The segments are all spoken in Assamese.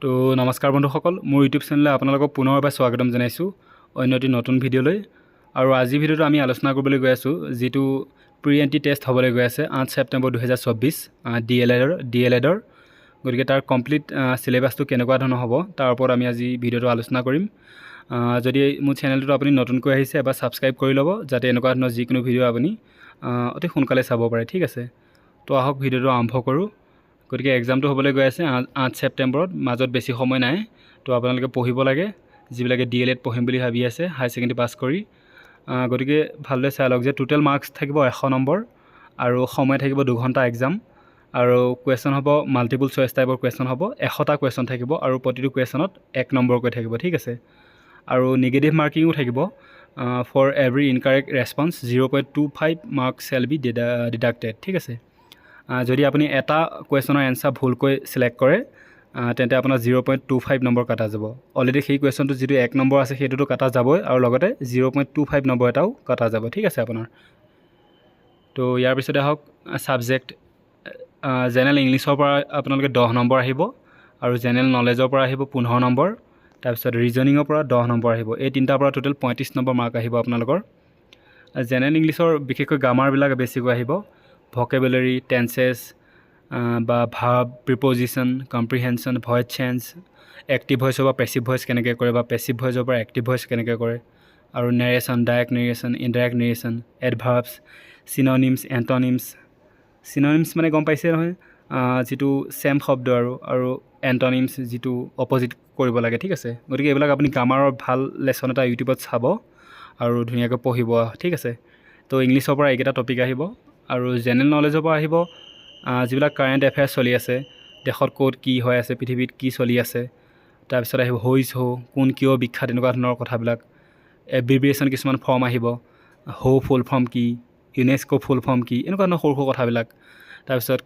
তো নমস্কাৰ বন্ধুসকল, মোৰ ইউটিউব চেনেলে আপোনালোকক পুনৰ এবাৰ স্বাগতম জনাইছোঁ অন্য এটি নতুন ভিডিঅ'লৈ। আৰু আজিৰ ভিডিঅ'টো আমি আলোচনা কৰিবলৈ গৈ আছোঁ যিটো প্ৰি এণ্ট্ৰি টেষ্ট হ'বলৈ গৈ আছে 8 ছেপ্টেম্বৰ 2024 DLEDৰ। গতিকে তাৰ কমপ্লিট চিলেবাছটো কেনেকুৱা ধৰণৰ হ'ব তাৰ ওপৰত আমি আজি ভিডিঅ'টো আলোচনা কৰিম। যদি মোৰ চেনেলটো আপুনি নতুনকৈ আহিছে এবাৰ ছাবস্ক্ৰাইব কৰি ল'ব যাতে এনেকুৱা ধৰণৰ যিকোনো ভিডিঅ' আপুনি অতি সোনকালে চাব পাৰে। ঠিক আছে, তো আহক ভিডিঅ'টো আৰম্ভ কৰোঁ। গতিকে এক্সামটো হ'বলৈ গৈ আছে 8 ছেপ্টেম্বৰত, মাজত বেছি সময় নাই। তো আপোনালোকে পঢ়িব লাগে যিবিলাকে DLED পঢ়িম বুলি ভাবি আছে হাই ছেকেণ্ডেৰী পাছ কৰি। গতিকে ভালদৰে চাই লওক যে টোটেল মাৰ্কছ থাকিব 100 নম্বৰ আৰু সময় থাকিব 2 ঘণ্টা এক্সাম। আৰু কুৱেশ্যন হ'ব মাল্টিপুল চইচ টাইপৰ কুৱেশ্যন হ'ব, 100টা কুৱেশ্যন থাকিব আৰু প্ৰতিটো কুৱেশ্যনত 1 নম্বৰকৈ থাকিব। ঠিক আছে, আৰু নিগেটিভ মাৰ্কিঙো থাকিব। For every incorrect response 0.25 marks shall be deducted. ঠিক আছে, যদি আপুনি এটা কুৱেশ্যনৰ এনচাৰ ভুলকৈ চিলেক্ট কৰে তেন্তে আপোনাৰ 0.25 নম্বৰ কাটা যাব। অলৰেডি সেই কুৱেশ্যনটো যিটো 1 নম্বৰ আছে সেইটোতো কাটা যাবই আৰু লগতে 0.25 নম্বৰ এটাও কাটা যাব। ঠিক আছে আপোনাৰ। তো ইয়াৰ পিছতে আহক ছাবজেক্ট। জেনেৰেল ইংলিছৰ পৰা আপোনালোকে 10 নম্বৰ আহিব আৰু জেনেৰেল নলেজৰ পৰা আহিব 15 নম্বৰ। তাৰপিছত ৰিজনিঙৰ পৰা 10 নম্বৰ আহিব। এই তিনিটাৰ পৰা টোটেল 35 নম্বৰ মাৰ্ক আহিব আপোনালোকৰ। জেনেৰেল ইংলিছৰ বিশেষকৈ গ্ৰামাৰবিলাক বেছিকৈ আহিব, ভকেবুলাৰী, টেন্সেছ বা verb, preposition, comprehension, voice change, active ভইচৰ পৰা পেছিভ ভইচ কেনেকৈ কৰে বা পেছিভ ভইচৰ পৰা এক্টিভ ভইচ কেনেকৈ কৰে, আৰু narration, direct narration, indirect narration, adverbs, synonyms, antonyms. Synonyms মানে গম পাইছে নহয়, যিটো ছেম শব্দ আৰু এণ্টনিমছ যিটো অপজিট কৰিব লাগে। ঠিক আছে, গতিকে এইবিলাক আপুনি গ্ৰামাৰৰ ভাল লেচন এটা ইউটিউবত চাব আৰু ধুনীয়াকৈ পঢ়িব। ঠিক আছে, তো ইংলিছৰ পৰা এইকেইটা টপিক আহিব। আৰু জেনেৰেল নলেজৰ পৰা আহিব যিবিলাক কাৰেণ্ট এফেয়াৰ্ছ চলি আছে, দেশত ক'ত কি হৈ আছে, পৃথিৱীত কি চলি আছে। তাৰপিছত আহিব হু ইজ হু, কোন কিয় বিখ্যাত, এনেকুৱা ধৰণৰ কথাবিলাক। এব্ৰিভিয়েশ্যন কিছুমান ফৰ্ম আহিব, হু ফুল ফৰ্ম কি, ইউনেস্কো ফুল ফৰ্ম কি, এনেকুৱা ধৰণৰ সৰু সৰু কথাবিলাক। তাৰপিছত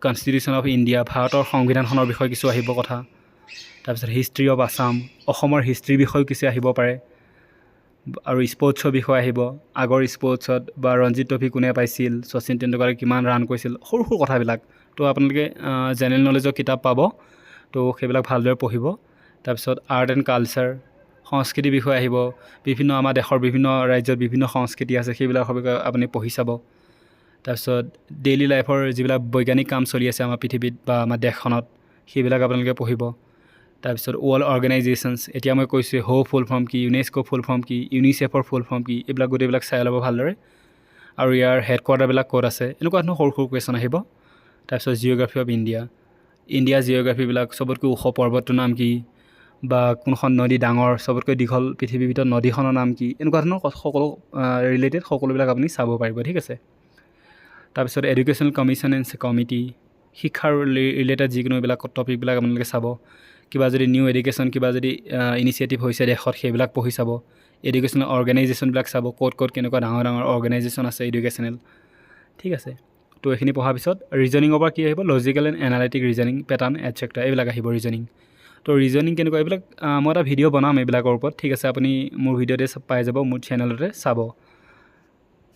কনষ্টিটিউশ্যন অফ ইণ্ডিয়া, ভাৰতৰ সংবিধানখনৰ বিষয়ে কিছু আহিব কথা। তাৰপিছত হিষ্ট্ৰী অফ আছাম, অসমৰ হিষ্ট্ৰীৰ বিষয়েও কিছু আহিব পাৰে। আৰু স্পৰ্টছৰ বিষয়ে আহিব, আগৰ স্পৰ্টছত বা ৰঞ্জি ট্ৰফি কোনে পাইছিল, শচীন তেণ্ডুলকাৰে কিমান ৰাণ কৰিছিল, সৰু সৰু কথাবিলাক। তো আপোনালোকে জেনেৰেল নলেজৰ কিতাপ পাব, তো সেইবিলাক ভালদৰে পঢ়িব। তাৰপিছত আৰ্ট এণ্ড কালচাৰ, সংস্কৃতিৰ বিষয়ে আহিব, বিভিন্ন আমাৰ দেশৰ বিভিন্ন ৰাজ্যত বিভিন্ন সংস্কৃতি আছে সেইবিলাকৰ বিষয়ে আপুনি পঢ়ি চাব। তাৰপিছত ডেইলি লাইফৰ যিবিলাক বৈজ্ঞানিক কাম চলি আছে আমাৰ পৃথিৱীত বা আমাৰ দেশখনত সেইবিলাক আপোনালোকে পঢ়িব। তাৰপিছত ৱৰ্ল্ড অৰ্গেনাইজেশ্যনছ, এতিয়া মই কৈছোঁ হু ফুল ফৰ্ম কি, ইউনেস্কো ফুল ফৰ্ম কি, ইউনিচেফৰ ফুল ফৰ্ম কি, এইবিলাক গোটেইবিলাক চাই ল'ব ভালদৰে। আৰু ইয়াৰ হেডকোৱাৰ্টাৰবিলাক ক'ত আছে, এনেকুৱা ধৰণৰ সৰু সৰু কুৱেশ্যন আহিব। তাৰপিছত জিঅ'গ্ৰাফী অফ ইণ্ডিয়া, ইণ্ডিয়াৰ জিঅ'গ্ৰাফীবিলাক, চবতকৈ ওখ পৰ্বতটোৰ নাম কি, বা কোনখন নদী ডাঙৰ, চবতকৈ দীঘল পৃথিৱীৰ ভিতৰত নদীখনৰ নাম কি, এনেকুৱা ধৰণৰ সকলো ৰিলেটেড সকলোবিলাক আপুনি চাব পাৰিব। ঠিক আছে, তাৰপিছত এডুকেশ্যনেল কমিশ্যন এণ্ড কমিটি, শিক্ষাৰ ৰিলেটেড যিকোনো এইবিলাক টপিকবিলাক আপোনালোকে চাব। কিবা যদি নিউ এডুকেশ্যন কিবা যদি ইনিচিয়েটিভ হৈছে দেশত সেইবিলাক পঢ়ি চাব। এডুকেশ্যনেল অৰ্গেনাইজেশ্যনবিলাক চাব, ক'ত ক'ত কেনেকুৱা ডাঙৰ ডাঙৰ অৰ্গেনাইজেশ্যন আছে এডুকেশ্যনেল। ঠিক আছে, তো এইখিনি পঢ়াৰ পিছত ৰিজনিঙৰ পৰা কি আহিব, logical and analytic reasoning pattern etcetera, এইবিলাক আহিব ৰিজনিং। তো ৰিজনিং কেনেকুৱা এইবিলাক মই এটা ভিডিঅ' বনাম এইবিলাকৰ ওপৰত। ঠিক আছে, আপুনি মোৰ ভিডিঅ'তে পাই যাব, মোৰ চেনেলতে চাব।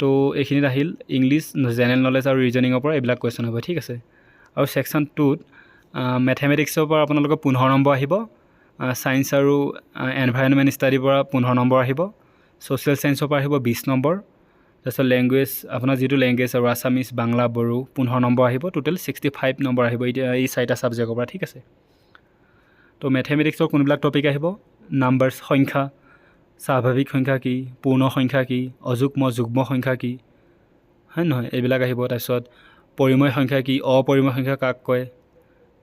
তো এইখিনিত আহিল ইংলিছ, জেনেৰেল নলেজ আৰু ৰিজনিঙৰ পৰা এইবিলাক কুৱেশ্যন হ'ব। ঠিক আছে, আৰু ছেকশ্যন 2ত মেথমেটিক্সৰ পৰা আপোনালোকৰ 15 নম্বৰ আহিব, ছায়েন্স আৰু এনভাইৰনমেণ্ট ষ্টাডিৰ পৰা 15 নম্বৰ আহিব, ছ'চিয়েল ছায়েন্সৰ পৰা আহিব 20 নম্বৰ। তাৰপিছত লেংগুৱেজ, আপোনাৰ যিটো লেংগুৱেজ আৰু আছামিজ, বাংলা, বড়ো 15 নম্বৰ আহিব, টোটেল 65 নম্বৰ আহিব এতিয়া এই 4টা ছাবজেক্টৰ পৰা। ঠিক আছে, তো মেথমেটিক্সৰ কোনবিলাক টপিক আহিব, নাম্বাৰছ, সংখ্যা, স্বাভাৱিক সংখ্যা কি, পূৰ্ণ সংখ্যা কি, অযুগ্ম যুগ্ম সংখ্যা কি, হয় নহয়, এইবিলাক আহিব। তাৰপিছত পৰিমেয় সংখ্যা কি, অপৰিমেয় সংখ্যা কাক কয়,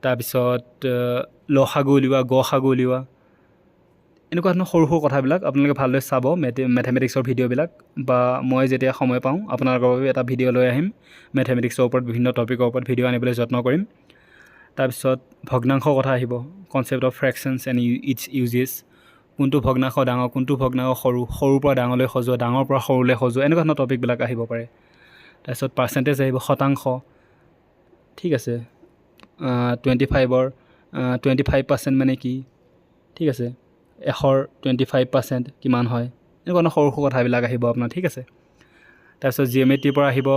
তাৰপিছত লসাগু উলিওৱা, গসাগু উলিওৱা, এনেকুৱা ধৰণৰ সৰু সৰু কথাবিলাক আপোনালোকে ভালদৰে চাব মেথমেটিক্সৰ ভিডিঅ'বিলাক। বা মই যেতিয়া সময় পাওঁ আপোনালোকৰ বাবে এটা ভিডিঅ' লৈ আহিম মেথমেটিক্সৰ ওপৰত, বিভিন্ন টপিকৰ ওপৰত ভিডিঅ' আনিবলৈ যত্ন কৰিম। তাৰপিছত ভগ্নাংশৰ কথা আহিব, concept of fractions and its uses, কোনটো ভগ্নাংশ ডাঙৰ, কোনটো ভগ্নাংশ সৰু, সৰুৰ পৰা ডাঙৰলৈ সজোৱা, ডাঙৰ পৰা সৰুলৈ সজোৱা, এনেকুৱা ধৰণৰ টপিকবিলাক আহিব পাৰে। তাৰপিছত পাৰ্চেণ্টেজ আহিব, শতাংশ। ঠিক আছে, 25ৰ 25% মানে কি, ঠিক আছে, 100ৰ 25% কিমান হয়, এনেকুৱা ধৰণৰ সৰু সৰু কথাবিলাক আহিব আপোনাৰ। ঠিক আছে, তাৰপিছত জিঅ'মেট্ৰিৰ পৰা আহিব,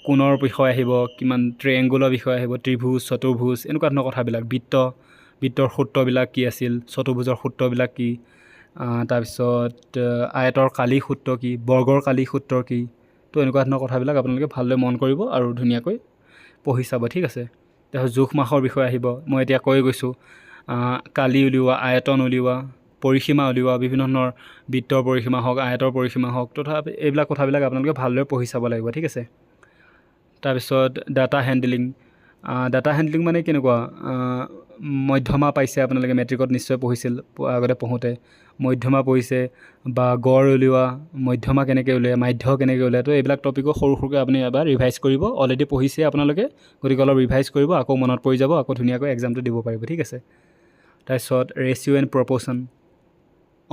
কোণৰ বিষয়ে আহিব, কিমান ট্ৰায়েংগুলৰ বিষয়ে আহিব, ত্ৰিভুজ, চতুৰ্ভুজ, এনেকুৱা ধৰণৰ কথাবিলাক, বৃত্ত, বৃত্তৰ সূত্ৰবিলাক কি আছিল, চতুৰ্ভুজৰ সূত্ৰবিলাক কি, তাৰপিছত আয়তৰ কালী সূত্ৰ কি, বৰ্গৰ কালী সূত্ৰ কি। তো এনেকুৱা ধৰণৰ কথাবিলাক আপোনালোকে ভালদৰে মন কৰিব আৰু ধুনীয়াকৈ পঢ়ি চাব, ঠিক আছে। তাৰপিছত জোখ মাখৰ বিষয়ে আহিব। মই এতিয়া কৈ গৈছোঁ, কালি উলিওৱা, আয়তন উলিওৱা, পৰিসীমা উলিওৱা, বিভিন্ন ধৰণৰ বৃত্তৰ পৰিসীমা হওক, আয়তৰ পৰিসীমা হওক, তথাপি এইবিলাক কথাবিলাক আপোনালোকে ভালদৰে পঢ়ি চাব লাগিব, ঠিক আছে। তাৰপিছত ডাটা হেণ্ডলিং। ডাটা হেণ্ডলিং মানে কেনেকুৱা, মধ্যমা পাইছে আপোনালোকে, মেট্ৰিকত নিশ্চয় পঢ়িছিল আগতে পঢ়োঁতে, মধ্যমা পঢ়িছে বা গড় উলিওৱা, মধ্যমা কেনেকৈ উলিয়ায়, মাধ্য কেনেকৈ উলিয়ায়। তো এইবিলাক টপিকো সৰু সৰুকৈ আপুনি এবাৰ ৰিভাইজ কৰিব। অলৰেডি পঢ়িছে আপোনালোকে, গতিকে অলপ ৰিভাইজ কৰিব, আকৌ মনত পৰি যাব, আকৌ ধুনীয়াকৈ এক্সামটো দিব পাৰিব, ঠিক আছে। তাৰপিছত ৰেচিঅ' এণ্ড প্ৰপ'ৰ্শ্যন,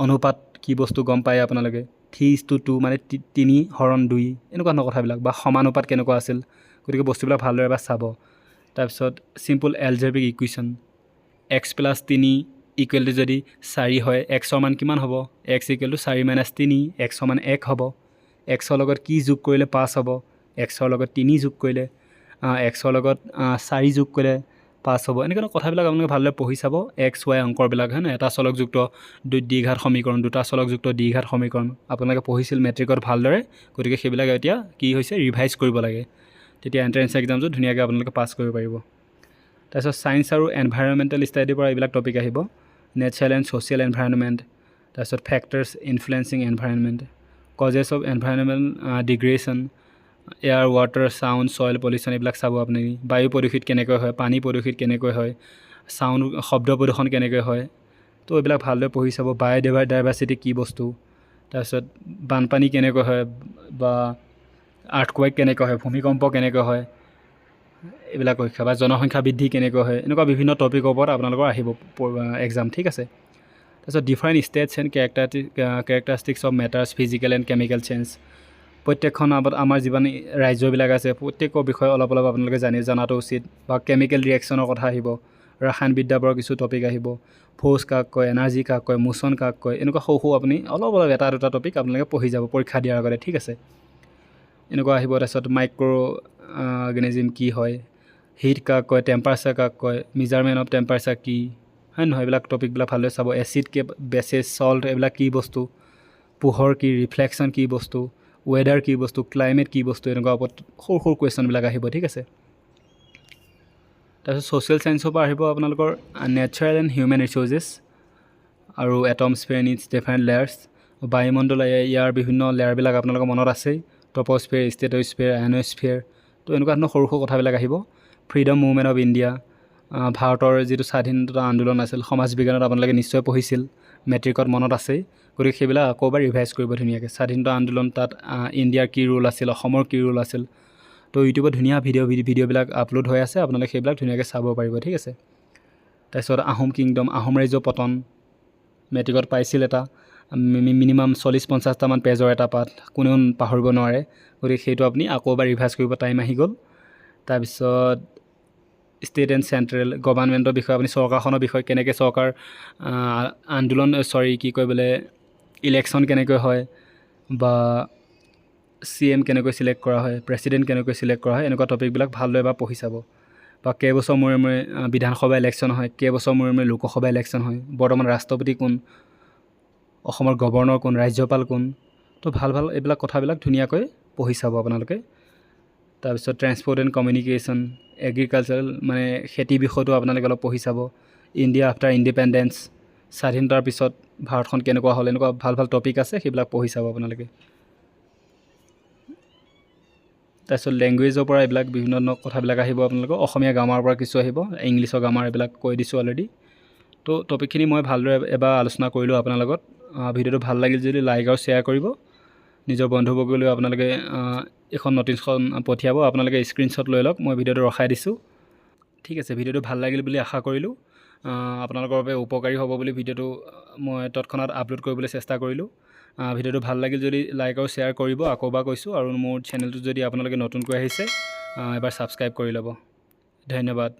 অনুপাত কি বস্তু গম পায় আপোনালোকে, 3:2 মানে 3:2, এনেকুৱা ধৰণৰ কথাবিলাক, বা সমানুপাত কেনেকুৱা আছিল, গতিকে বস্তুবিলাক ভালদৰে এবাৰ চাব। তাৰপিছত simple algebraic equation, x+3 equal to যদি 4 হয়, এক্সৰ মান কিমান হ'ব, x ইকুৱেল টু 4 - 3, এক্সৰ মান 1 হ'ব। এক্সৰ লগত কি যোগ কৰিলে 5 হ'ব, এক্সৰ লগত 3 যোগ কৰিলে, এক্সৰ লগত 4 যোগ কৰিলে 5 হ'ব। এনেকুৱা কথাবিলাক আপোনালোকে ভালদৰে পঢ়ি চাব। XY অংকৰবিলাক হয় নহয়, এটা চলকযুক্ত দ্বিঘাত সমীকৰণ, দুটা চলকযুক্ত দ্বিঘাত সমীকৰণ আপোনালোকে পঢ়িছিল মেট্ৰিকত ভালদৰে, গতিকে সেইবিলাক এতিয়া কি হৈছে, ৰিভাইজ কৰিব লাগে, তেতিয়া এণ্ট্ৰেঞ্চ এক্সামটো ধুনীয়াকৈ আপোনালোকে পাছ কৰিব পাৰিব। তাৰপিছত ছায়েন্স আৰু এনভাইৰনমেণ্টেল ষ্টাডিৰ পৰা এইবিলাক টপিক আহিব, নেচাৰেল এণ্ড ছ'চিয়েল এনভাইৰনমেণ্ট, তাৰপিছত factors influencing environment, causes of environment degradation, air, water, sound, soil pollution, এইবিলাক চাব আপুনি। বায়ু প্ৰদূষিত কেনেকৈ হয়, পানী প্ৰদূষিত কেনেকৈ হয়, চাউণ্ড শব্দ প্ৰদূষণ কেনেকৈ হয়, তো এইবিলাক ভালদৰে পঢ়ি চাব। বায়'ডাইভাৰ্চিটি কি বস্তু, তাৰপিছত বানপানী কেনেকৈ হয়, বা আৰ্থকুৱেক কেনেকৈ হয়, ভূমিকম্প কেনেকৈ হয়, এইবিলাক পৰীক্ষা, বা জনসংখ্যা বৃদ্ধি কেনেকৈ হয়, এনেকুৱা বিভিন্ন টপিকৰ ওপৰত আপোনালোকৰ আহিব এক্সাম, ঠিক আছে। তাৰপিছত different states and characteristics of matters, physical and chemical change, প্ৰত্যেকখন আমাৰ যিমান ৰাজ্যবিলাক আছে প্ৰত্যেকৰ বিষয়ে অলপ অলপ আপোনালোকে জনাটো উচিত। বা কেমিকেল ৰিয়েকশ্যনৰ কথা আহিব, ৰসায়নবিদ্যাৰ পৰা কিছু টপিক আহিব, ফ'ৰ্চ কাক কয়, এনাৰ্জি কাক কয়, মোশ্যন কাক কয়, এনেকুৱা সৰু সৰু আপুনি অলপ অলপ এটা দুটা টপিক আপোনালোকে পঢ়ি যাব পৰীক্ষা দিয়াৰ আগতে, ঠিক আছে। এনেকুৱা আহিব। তাৰপিছত মাইক্ৰ' অৰ্গেনিজিম কি হয়, হিট কাক কয়, টেম্পাৰেচাৰ কাক কয়, মেজাৰমেণ্ট অফ টেম্পাৰেচাৰ কি, হয় নহয়, এইবিলাক টপিকবিলাক ভালদৰে চাব। এচিড কে, বেচেছ, চল্ট, এইবিলাক কি বস্তু, পোহৰ কি, ৰিফ্লেকশ্যন কি বস্তু, ৱেডাৰ কি বস্তু, ক্লাইমেট কি বস্তু, এনেকুৱা ওপৰত সৰু সৰু কুৱেশ্যনবিলাক আহিব, ঠিক আছে। তাৰপিছত ছ'চিয়েল ছায়েন্সৰ পৰা আহিব আপোনালোকৰ নেচাৰেল এণ্ড হিউমেন ৰিচ'ৰ্চেছ আৰু এটমস্ফিয়াৰ ইন ইটছ ডিফাৰেণ্ট লেয়াৰ্ছ, বায়ুমণ্ডল, ইয়াৰ বিভিন্ন লেয়াৰবিলাক আপোনালোকৰ মনত আছেই, ট্ৰপ'স্ফিয়াৰ, ষ্টেট'স্ফিয়াৰ, আয়নস্ফিয়াৰ, তো এনেকুৱা ধৰণৰ সৰু সৰু কথাবিলাক আহিব। ফ্ৰীডম মুভমেণ্ট অফ ইণ্ডিয়া, ভাৰতৰ যিটো স্বাধীনতা আন্দোলন আছিল, সমাজ বিজ্ঞানত আপোনালোকে নিশ্চয় পঢ়িছিল, মেট্ৰিকত মনত আছেই, গতিকে সেইবিলাক আকৌ এবাৰ ৰিভাইজ কৰিব ধুনীয়াকৈ। স্বাধীনতা আন্দোলন, তাত ইণ্ডিয়াৰ কি ৰোল আছিল, অসমৰ কি ৰোল আছিল, তো ইউটিউবত ধুনীয়া ভিডিঅ'বিলাক আপলোড হৈ আছে, আপোনালোকে সেইবিলাক ধুনীয়াকৈ চাব পাৰিব, ঠিক আছে। তাৰপিছত আহোম কিংডম, আহোম ৰাজ্যৰ পতন, মেট্ৰিকত পাইছিল এটা, মিনিমাম 40-50টামান পেজৰ এটা পাঠ, কোনেও পাহৰিব নোৱাৰে, গতিকে সেইটো আপুনি আকৌ এবাৰ ৰিভাইজ কৰিব, টাইম আহি গ'ল। তাৰপিছত ষ্টেট এণ্ড চেণ্ট্ৰেল গভৰ্ণমেণ্টৰ বিষয়ে, আপুনি চৰকাৰখনৰ বিষয়ে, কেনেকৈ চৰকাৰ আন্দোলন, কি কয় বোলে, ইলেকশ্যন কেনেকৈ হয়, বা CM কেনেকৈ চিলেক্ট কৰা হয়, প্ৰেছিডেণ্ট কেনেকৈ চিলেক্ট কৰা হয়, এনেকুৱা টপিকবিলাক ভালদৰে এবাৰ পঢ়ি চাব। বা কেইবছৰ মূৰে মূৰে বিধানসভা ইলেকশ্যন হয়, কেইবছৰ মূৰে মূৰে লোকসভা ইলেকশ্যন হয়, বৰ্তমান ৰাষ্ট্ৰপতি কোন, অসমৰ গভৰ্ণৰ কোন, ৰাজ্যপাল কোন, তো ভাল ভাল এইবিলাক কথাবিলাক ধুনীয়াকৈ পঢ়ি চাব আপোনালোকে। তাৰপিছত ট্ৰেন্সপৰ্ট এণ্ড কমিউনিকেশ্যন, এগ্ৰিকালচাৰেল মানে খেতি বিষয়টো আপোনালোকে অলপ পঢ়ি চাব। ইণ্ডিয়া আফটাৰ ইণ্ডিপেণ্ডেঞ্চ, স্বাধীনতাৰ পিছত ভাৰতখন কেনেকুৱা হ'ল, এনেকুৱা ভাল ভাল টপিক আছে, সেইবিলাক পঢ়ি চাব আপোনালোকে। তাৰপিছত লেংগুৱেজৰ পৰা এইবিলাক বিভিন্ন ধৰণৰ কথাবিলাক আহিব আপোনালোকৰ, অসমীয়া গ্ৰামাৰৰ পৰা কিছু আহিব, ইংলিছৰ গ্ৰামাৰ, এইবিলাক কৈ দিছোঁ অলৰেডি। তো টপিকখিনি মই ভালদৰে এবাৰ আলোচনা কৰিলোঁ আপোনাৰ লগত। ভিডিঅ'টো ভাল লাগিল যদি লাইক আৰু শ্বেয়াৰ কৰিব, নিজৰ বন্ধুবৰ্গলৈ আপোনালোকে এখন ন'টিছখন পঠিয়াব, আপোনালোকে স্ক্ৰীনশ্বট লৈ লওক, মই ভিডিঅ'টো ৰখাই দিছোঁ, ঠিক আছে। ভিডিঅ'টো ভাল লাগিল বুলি আশা কৰিলোঁ, আপোনালোকৰ বাবে উপকাৰী হ'ব বুলি ভিডিঅ'টো মই তৎক্ষণাত আপলোড কৰিবলৈ চেষ্টা কৰিলোঁ। ভিডিঅ'টো ভাল লাগিল যদি লাইক আৰু শ্বেয়াৰ কৰিব, আকৌ এবাৰ কৈছোঁ, আৰু মোৰ চেনেলটো যদি আপোনালোকে নতুনকৈ আহিছে এবাৰ ছাবস্ক্ৰাইব কৰি ল'ব। ধন্যবাদ।